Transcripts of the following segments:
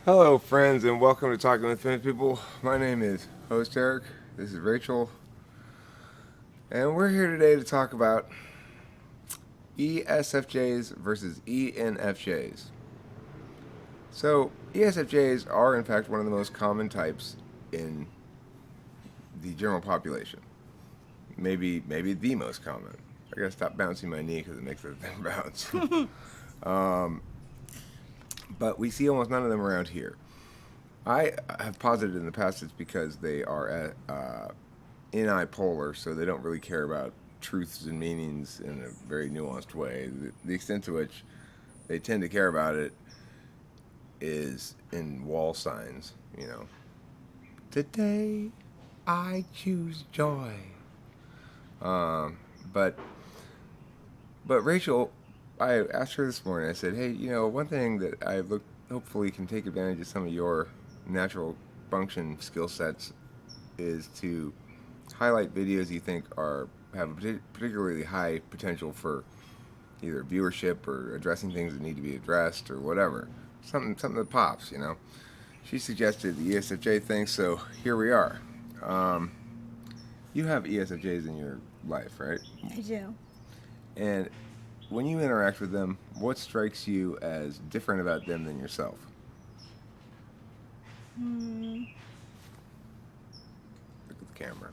Hello, friends, and welcome to Talking with Famous People. My name is host Eric. This is Rachel, and we're here today to talk about ESFJs versus ENFJs. So, ESFJs are, in fact, one of the most common types in the general population. Maybe the most common. I gotta stop bouncing my knee because it makes the thing bounce. um, but we see almost none of them around here. I have posited in the past it's because they are unipolar, so they don't really care about truths and meanings in a very nuanced way. The extent to which they tend to care about it is in wall signs, you know. Today, I choose joy. Um, but but Rachel, I asked her this morning. I said, hey, one thing that I look hopefully can take advantage of some of your natural function skill sets is to highlight videos you think have a particularly high potential for either viewership or addressing things that need to be addressed or whatever. Something that pops, you know. She suggested the ESFJ thing, so here we are. Um, you have ESFJs in your life, right? I do. And when you interact with them, what strikes you as different about them than yourself? Hmm. Look at the camera.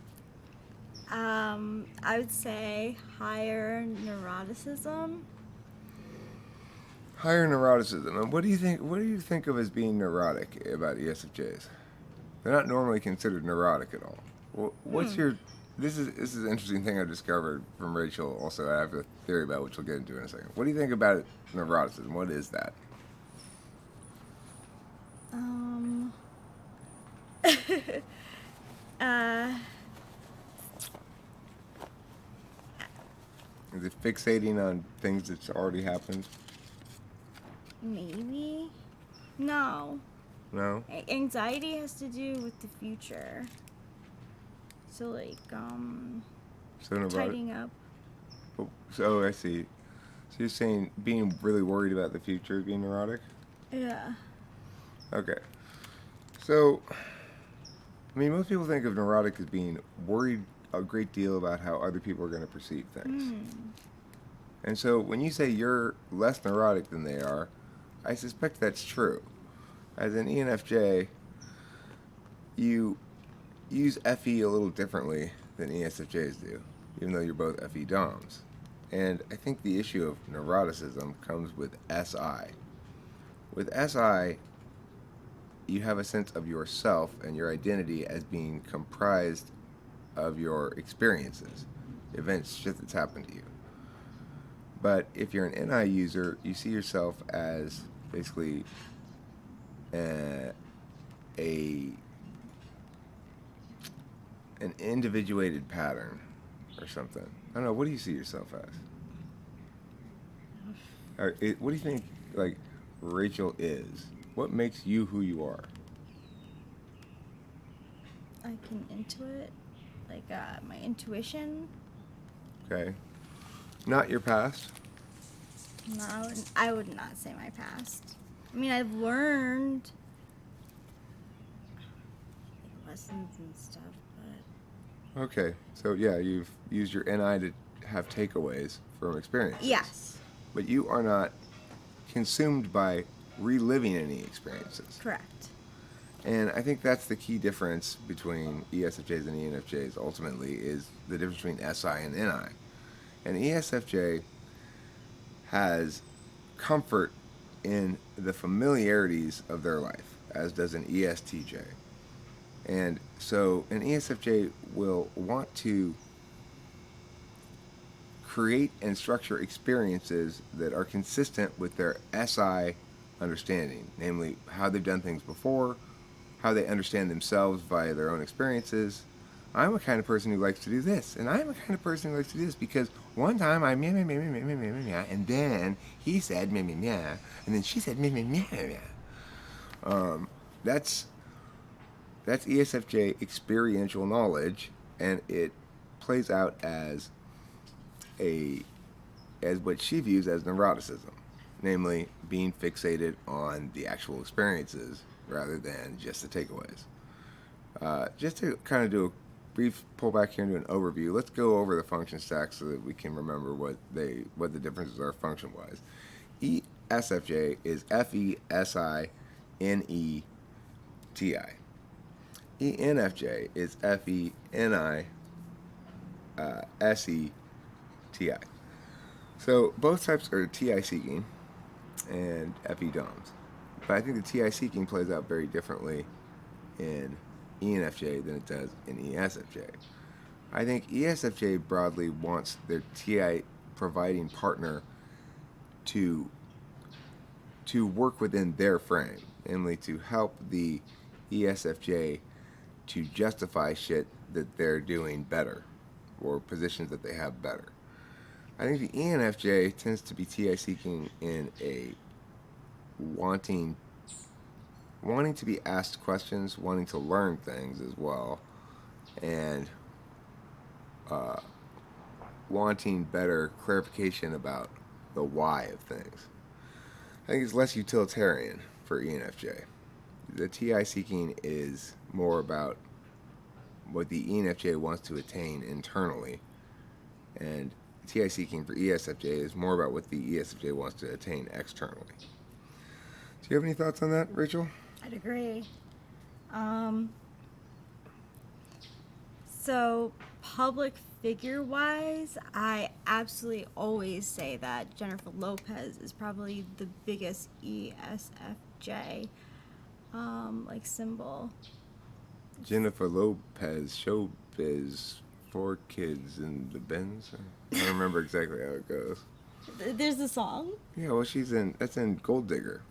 I would say higher neuroticism. Higher neuroticism. And what do you think? What do you think of as being neurotic about ESFJs? They're not normally considered neurotic at all. What's Hmm. your? This is an interesting thing I discovered from Rachel. Also, I have a theory about which we'll get into in a second. What do you think about neuroticism? What is that? Um. uh. Is it fixating on things that's already happened? Maybe. No. No. Anxiety has to do with the future. So So neurotic. tidying up. So I see. So you're saying being really worried about the future, being neurotic? Yeah. Okay. So, I mean, most people think of neurotic as being worried a great deal about how other people are going to perceive things. Hmm. And so when you say you're less neurotic than they are, I suspect that's true. As an ENFJ, you use FE a little differently than ESFJs do, even though you're both FE DOMs. And I think the issue of neuroticism comes with SI. With SI, you have a sense of yourself and your identity as being comprised of your experiences, events, shit that's happened to you. But if you're an NI user, you see yourself as basically a, a an individuated pattern or something. I don't know. What do you see yourself as? What do you think, like, Rachel is? What makes you who you are? I can intuit. My intuition. Okay. Not your past. No, I would not say my past. I mean, I've learned lessons and stuff, but Okay. So, yeah, you've used your NI to have takeaways from experiences. yes, But you are not consumed by reliving any experiences. correct. And I think that's the key difference between ESFJs and ENFJs ultimately is the difference between SI and NI. An ESFJ has comfort in the familiarities of their life, as does an ESTJ. And so an ESFJ will want to create and structure experiences that are consistent with their SI understanding, namely how they've done things before, how they understand themselves via their own experiences. I'm a kind of person who likes to do this, and I'm a kind of person who likes to do this because one time I meh meh meh meh meh meh meh meh, and then he said meh meh meh, and then she said meh meh meh meh. Um, that's that's ESFJ experiential knowledge, and it plays out a as what she views as neuroticism, namely being fixated on the actual experiences rather than just the takeaways. Just to kind of do a brief pullback here and do an overview, let's go over the function stack so that we can remember what the differences are function wise. ESFJ is FESINETI. ENFJ is FENISETI. So both types are TI seeking and FE DOMs. But I think the TI seeking plays out very differently in ENFJ than it does in ESFJ. I think ESFJ broadly wants their TI providing partner to work within their frame, namely to help the ESFJ to justify shit that they're doing better or positions that they have better. I think the ENFJ tends to be TI seeking in a wanting to be asked questions, wanting to learn things as well, and wanting better clarification about the why of things. I think it's less utilitarian for ENFJ. The TI seeking is more about what the ENFJ wants to attain internally, and TI seeking for ESFJ is more about what the ESFJ wants to attain externally. Do you have any thoughts on that, Rachel? I'd agree. So public figure-wise, I absolutely always say that Jennifer Lopez is probably the biggest ESFJ, symbol. Jennifer Lopez, showbiz, 4 kids in the Benz. I don't remember exactly how it goes. There's a song? Yeah, well, that's in Gold Digger.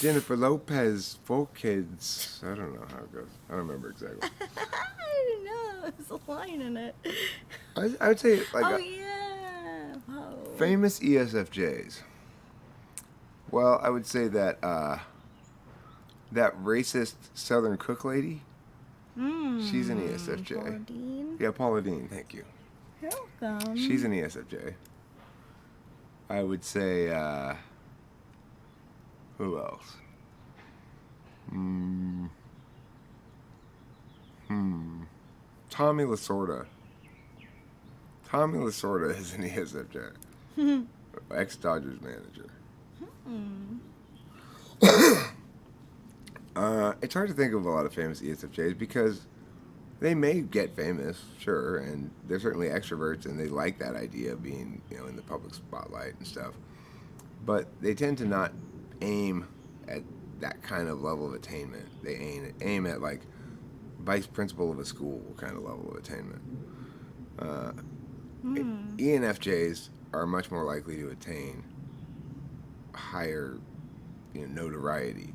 Jennifer Lopez, 4 kids. I don't know how it goes. I don't remember exactly. I didn't know. There's a line in it. I would say, yeah. Whoa. Famous ESFJs. Well, I would say that that racist Southern cook lady, she's an ESFJ. Paula Deen? Yeah, Paula Deen, thank you. You're welcome. She's an ESFJ. I would say, who else? Tommy Lasorda. Tommy Lasorda is an ESFJ. Ex-Dodgers manager. It's hard to think of a lot of famous ESFJs because they may get famous, sure, and they're certainly extroverts and they like that idea of being, in the public spotlight and stuff. But they tend to not aim at that kind of level of attainment. They aim at like vice principal of a school kind of level of attainment. ENFJs are much more likely to attain higher, notoriety.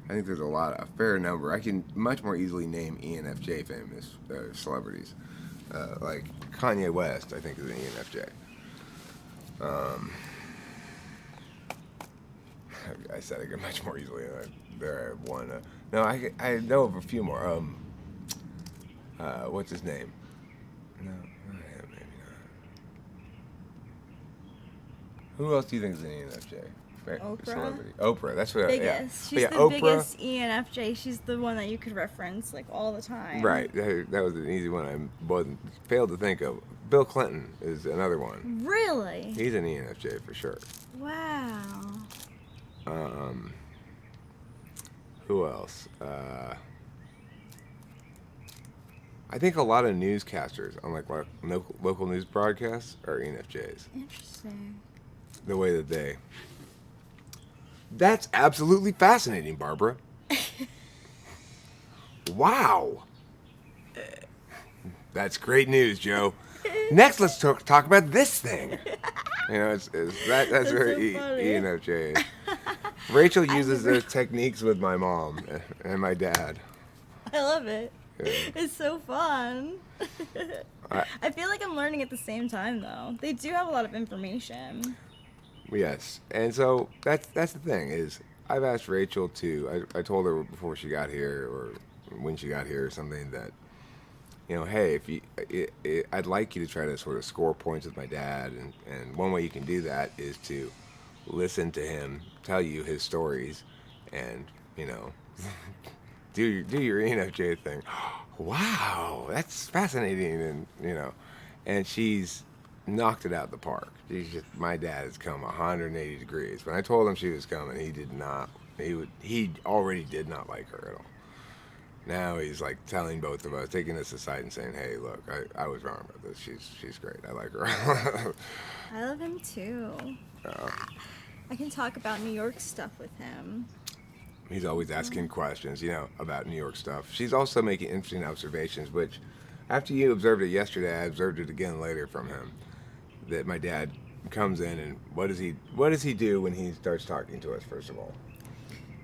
I think there's a fair number. I can much more easily name ENFJ famous celebrities. Like Kanye West, I think, is an ENFJ. I said I could much more easily. There I have one. No, I know of a few more. What's his name? No, maybe not. Who else do you think is an ENFJ? Oprah. Celebrity. Oprah. That's what. Biggest. Yeah. She's the Oprah, biggest ENFJ. She's the one that you could reference all the time. Right. That was an easy one. Failed to think of. Bill Clinton is another one. Really? He's an ENFJ for sure. Wow. Who else? I think a lot of newscasters on local news broadcasts are ENFJs. Interesting. The way that they. That's absolutely fascinating, Barbara. Wow. That's great news, Joe. Next, let's talk about this thing. That's very so funny. ENFJ is. Rachel uses those techniques with my mom and my dad. I love it. Yeah. It's so fun. I feel like I'm learning at the same time, though. They do have a lot of information. Yes, and so that's the thing is I've asked Rachel to. I told her before she got here or when she got here or something that, hey, I'd like you to try to sort of score points with my dad, and one way you can do that is to listen to him tell you his stories, and do your ENFJ thing. Wow, that's fascinating, and she's knocked it out of the park. My dad has come 180 degrees. When I told him she was coming, he did not. He already did not like her at all. Now he's like telling both of us, taking us aside and saying, "Hey, look, I was wrong about this. She's great. I like her." I love him too. Uh, I can talk about New York stuff with him. he's always asking questions, about New York stuff. She's also making interesting observations, which, after you observed it yesterday, I observed it again later from him. That my dad comes in and what does he do when he starts talking to us? First of all,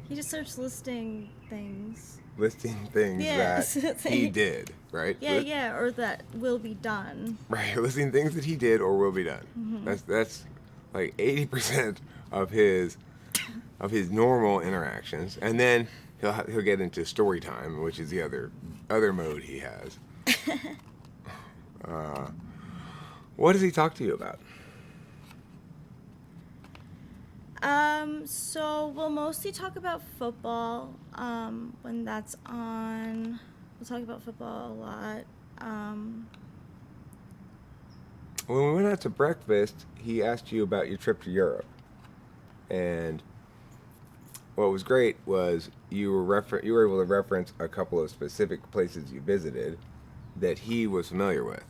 He just starts listing things. listing things Yes. that he did, right? Yeah, or that will be done. Right, listing things that he did or will be done. That's like 80% of his normal interactions, and then he'll get into story time, which is the other mode he has. What does he talk to you about? So we'll mostly talk about football, when that's on. We'll talk about football a lot. When we went out to breakfast, he asked you about your trip to Europe, and what was great was you were able to reference a couple of specific places you visited that he was familiar with,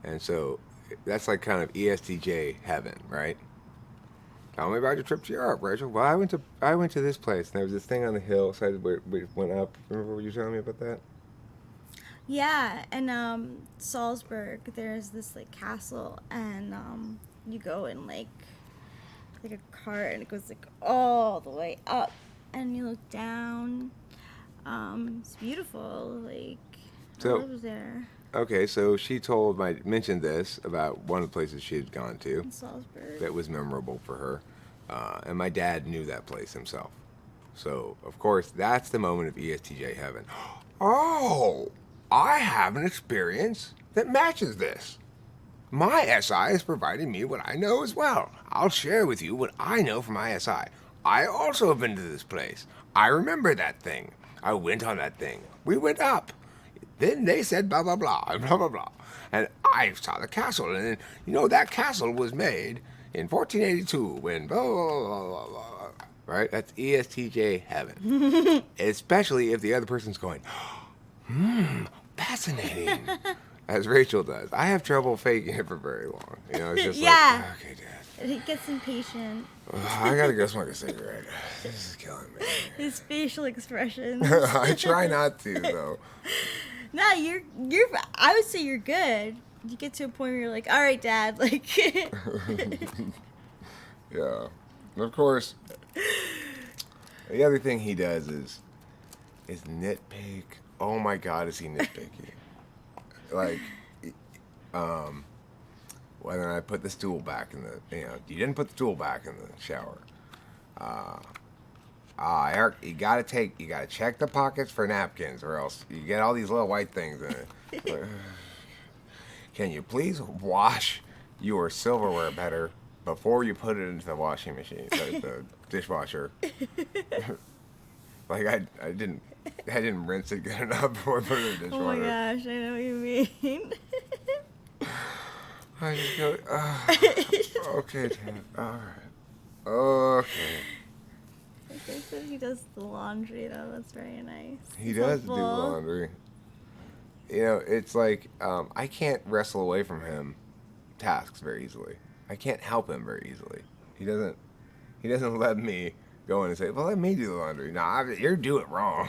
and so that's like kind of ESTJ heaven, right? Tell me about your trip to Europe, Rachel. Well, I went to this place, and there was this thing on the hillside where we went up. Remember what you were telling me about that? Yeah, and Salzburg, there's this like castle, and you go in like a cart, and it goes like all the way up, and you look down. It's beautiful. Like So- I was there Okay, so she mentioned this about one of the places she had gone to in Salzburg. that was memorable for her, and my dad knew that place himself. So of course that's the moment of ESTJ heaven. Oh, I have an experience that matches this. My SI is providing me what I know as well. I'll share with you what I know from my SI. I also have been to this place. I remember that thing. I went on that thing. We went up. Then they said blah, blah, blah, and blah, blah, blah. And I saw the castle. And then, that castle was made in 1482 when blah, blah, blah, blah, blah. Right? That's ESTJ heaven. Especially if the other person's going, fascinating. As Rachel does. I have trouble faking it for very long. It's just Yeah. like, okay, Dad. He gets impatient. I gotta go smoke a cigarette. This is killing me. His facial expressions. I try not to, though. No, you're. I would say you're good. You get to a point where you're like, all right, Dad, like. Yeah. And of course, the other thing he does is nitpick. Oh my God, is he nitpicky? Like, whether I put the stool back in the, you didn't put the stool back in the shower. Eric, you gotta check the pockets for napkins, or else you get all these little white things in it. Can you please wash your silverware better before you put it into the washing machine, the dishwasher? Like I didn't rinse it good enough before I put it in the dishwasher. Oh my gosh, I know what you mean. I just go, okay, Dad, all right, okay. Okay, so he does the laundry though. That's very nice. He It's does do helpful. laundry. It's like I can't wrestle away from him tasks very easily. I can't help him very easily. He doesn't let me go in and say, "Well, let me do the laundry." No, you're doing it wrong.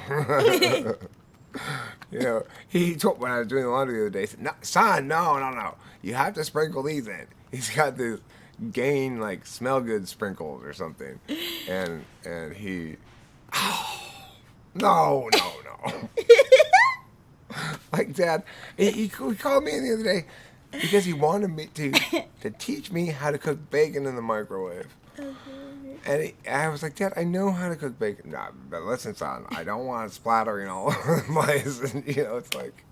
He told when I was doing the laundry the other day. He said, "No, son, no. You have to sprinkle these in." He's got this Gain like smell good sprinkles or something, and he, no. Like, Dad, he called me in the other day because he wanted me to teach me how to cook bacon in the microwave. And I was like, Dad, I know how to cook bacon. Nah, but listen, son, I don't want it splattering all over the place. And, it's like,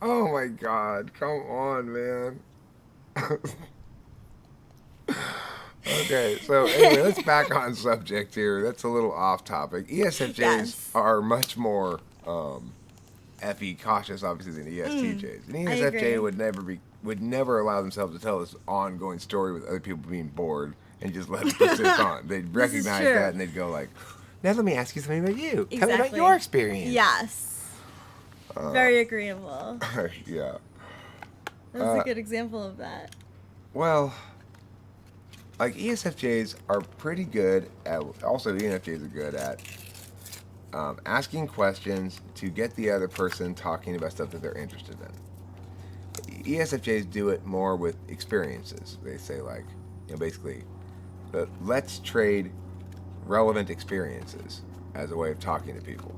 oh my God, come on, man. Okay, so anyway, let's back on subject here. That's a little off topic. ESFJs Yes. are much more FE cautious, obviously, than ESTJs. An I ESFJ agree. would never allow themselves to tell this ongoing story with other people being bored and just let it persist on. They'd This is recognize true. that and they'd go like, "Now let me ask you something about you. Tell me about Exactly. your experience." Yes. Very agreeable. Yeah. That's a good example of that. Well, like ESFJs are pretty good at. Also, ENFJs are good at asking questions to get the other person talking about stuff that they're interested in. ESFJs do it more with experiences. They say like, basically, let's trade relevant experiences as a way of talking to people.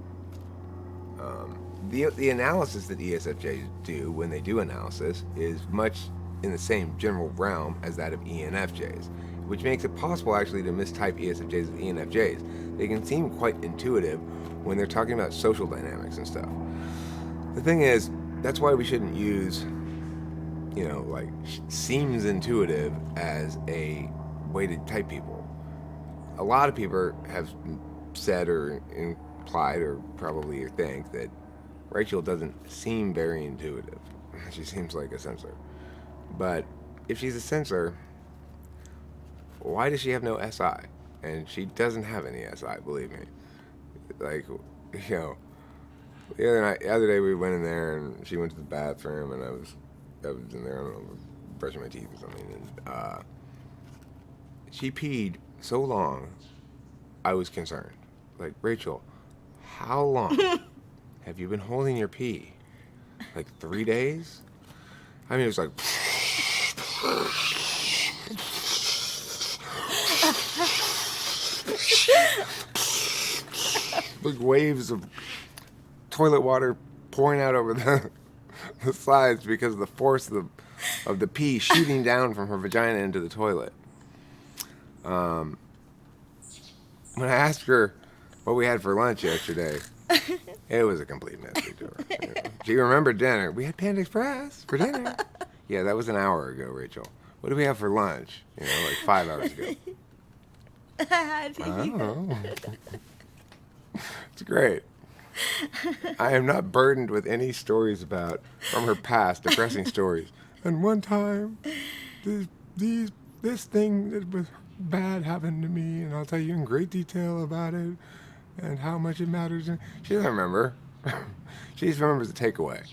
The analysis that ESFJs do when they do analysis is much in the same general realm as that of ENFJs, which makes it possible actually to mistype ESFJs as ENFJs. They can seem quite intuitive when they're talking about social dynamics and stuff. The thing is, that's why we shouldn't use, like seems intuitive as a way to type people. A lot of people have said or implied or probably think that Rachel doesn't seem very intuitive. She seems like a censor. But if she's a censor, why does she have no SI? And she doesn't have any SI, believe me. Like, the other day we went in there and she went to the bathroom and I was in there, I don't know, brushing my teeth or something, and she peed so long, I was concerned. Like, Rachel, how long have you been holding your pee? Like 3 days? I mean, it was like. Like waves of toilet water pouring out over the sides because of the force of the pee shooting down from her vagina into the toilet. When I asked her what we had for lunch yesterday, it was a complete mystery to her. She remembered dinner. We had Panda Express for dinner. Yeah, that was an hour ago, Rachel. What did we have for lunch? Like 5 hours ago. I don't know. It's great. I am not burdened with any stories from her past, depressing stories. And one time, this thing that was bad happened to me, and I'll tell you in great detail about it and how much it matters. She doesn't remember. She just remembers the takeaway.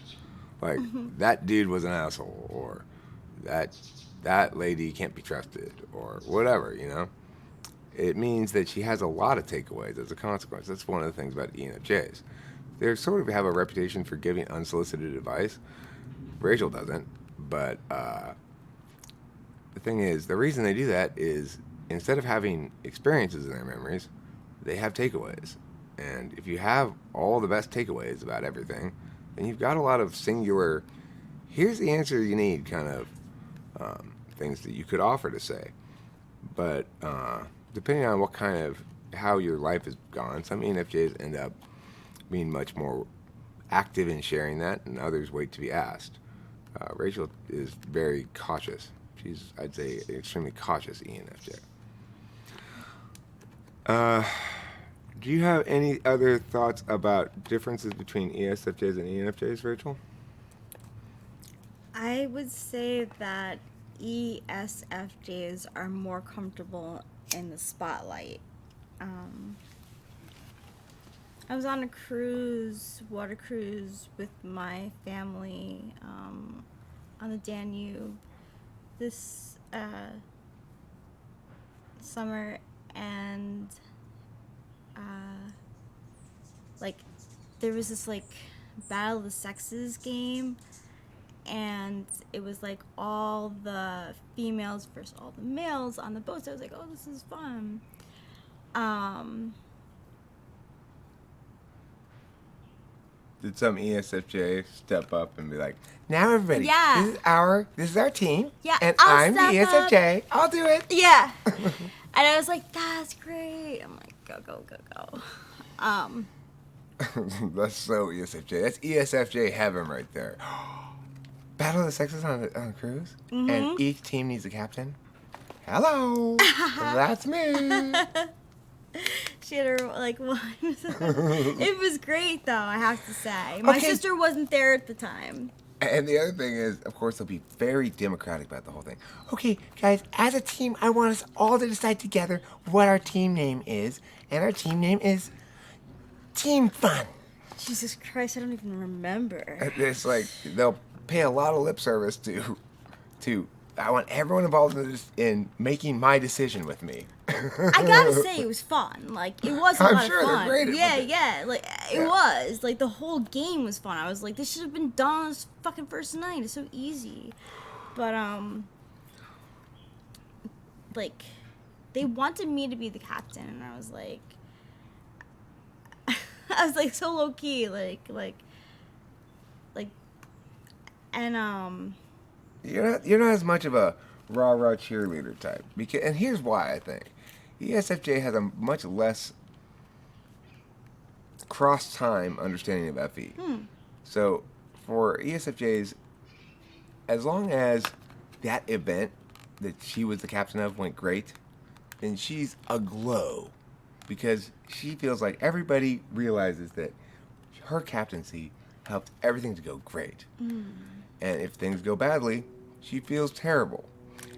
Like, that dude was an asshole, or that lady can't be trusted, or whatever, It means that she has a lot of takeaways as a consequence. That's one of the things about ENFJs. They sort of have a reputation for giving unsolicited advice. Rachel doesn't, but the thing is, the reason they do that is instead of having experiences in their memories, they have takeaways. And if you have all the best takeaways about everything, then you've got a lot of singular, here's the answer you need kind of things that you could offer to say. But depending on how your life has gone, some ENFJs end up being much more active in sharing that, and others wait to be asked. Rachel is very cautious. She's, I'd say, an extremely cautious ENFJ. Do you have any other thoughts about differences between ESFJs and ENFJs, Rachel? I would say that ESFJs are more comfortable in the spotlight. I was on a water cruise with my family on the Danube this summer, and there was this Battle of the Sexes game, and it was all the females versus all the males on the boat. So I was like, oh, this is fun. Did some ESFJ step up and be like, now everybody, Yeah. this is our team, Yeah, and I'll I'm the step up." ESFJ. I'll do it. Yeah. And I was like, that's great. I'm like, go, go, go, go. That's so ESFJ. That's ESFJ heaven right there. Battle of the Sexes on a cruise, and each team needs a captain. hello, that's me. She had her like one. It was great though, I have to say. My sister wasn't there at the time. And the other thing is, of course, they'll be very democratic about the whole thing. Okay, guys, as a team, I want us all to decide together what our team name is. And our team name is Team Fun. Jesus Christ, I don't even remember. It's like, they'll pay a lot of lip service to I want everyone involved in making my decision with me. I gotta say, it was fun. Like, it was a lot of fun. They're great at Yeah. Like, it was. Like, the whole game was fun. I was like, this should have been done on this fucking first night. It's so easy. But, like, they wanted me to be the captain, and I was like, so low key, and You're not as much of a rah-rah cheerleader type. And here's why, I think. ESFJ has a much less cross-time understanding of FE. So, for ESFJs, as long as that event that she was the captain of went great, then she's aglow. Because she feels like everybody realizes that her captaincy helped everything to go great. And if things go badly, she feels terrible.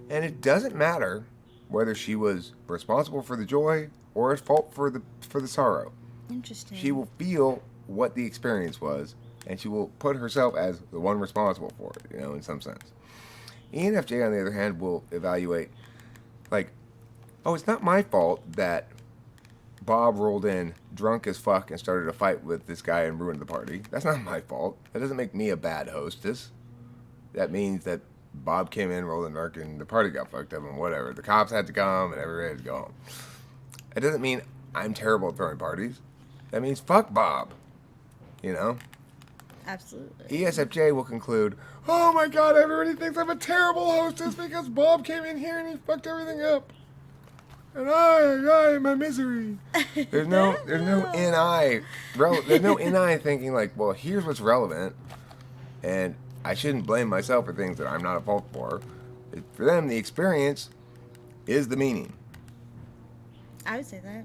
And it doesn't matter whether she was responsible for the joy or at fault for the sorrow. Interesting. She will feel what the experience was, and she will put herself as the one responsible for it, in some sense. ENFJ, on the other hand, will evaluate, like, oh, it's not my fault that Bob rolled in drunk as fuck and started a fight with this guy and ruined the party. That's not my fault. That doesn't make me a bad hostess. That means that Bob came in, rolled in drunk, and the party got fucked up and whatever. The cops had to come and everybody had to go home. It doesn't mean I'm terrible at throwing parties. That means fuck Bob. Absolutely. ESFJ will conclude, oh my god, everybody thinks I'm a terrible hostess because Bob came in here and he fucked everything up. And I am a misery. There's no NI. There's no NI thinking like, well, here's what's relevant, and I shouldn't blame myself for things that I'm not at fault for. For them, the experience is the meaning. I would say that.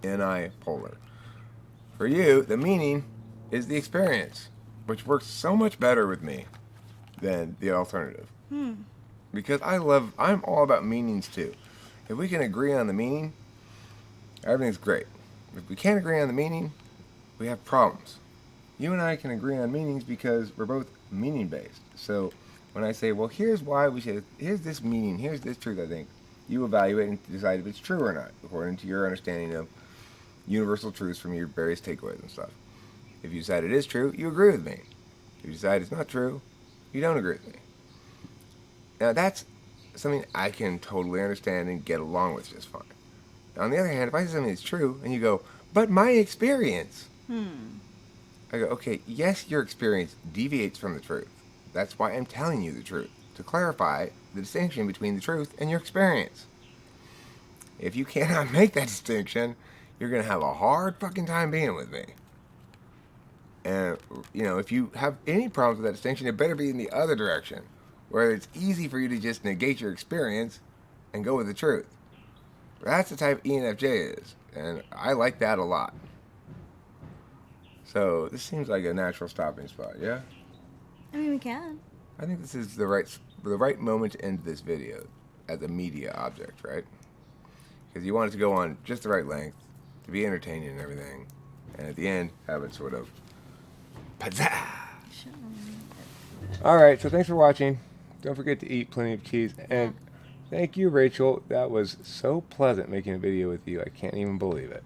NI polar. For you, the meaning is the experience, which works so much better with me than the alternative. Because I'm all about meanings too. If we can agree on the meaning, everything's great. If we can't agree on the meaning, we have problems. You and I can agree on meanings because we're both meaning-based. So when I say, well, here's this meaning, here's this truth, I think, you evaluate and decide if it's true or not, according to your understanding of universal truths from your various takeaways and stuff. If you decide it is true, you agree with me. If you decide it's not true, you don't agree with me. Now that's something I can totally understand and get along with just fine. Now, on the other hand, if I say something that's true and you go, but my experience, I go, okay, yes, your experience deviates from the truth. That's why I'm telling you the truth, to clarify the distinction between the truth and your experience. If you cannot make that distinction, you're going to have a hard fucking time being with me. And, if you have any problems with that distinction, it better be in the other direction, where it's easy for you to just negate your experience and go with the truth. That's the type ENFJ is, and I like that a lot. So this seems like a natural stopping spot, yeah? I mean, we can. I think this is the right moment to end this video as a media object, right? Because you want it to go on just the right length, to be entertaining and everything, and at the end, have it sort of pizzazz. Alright, so thanks for watching. Don't forget to eat plenty of cheese, and thank you, Rachel. That was so pleasant making a video with you. I can't even believe it.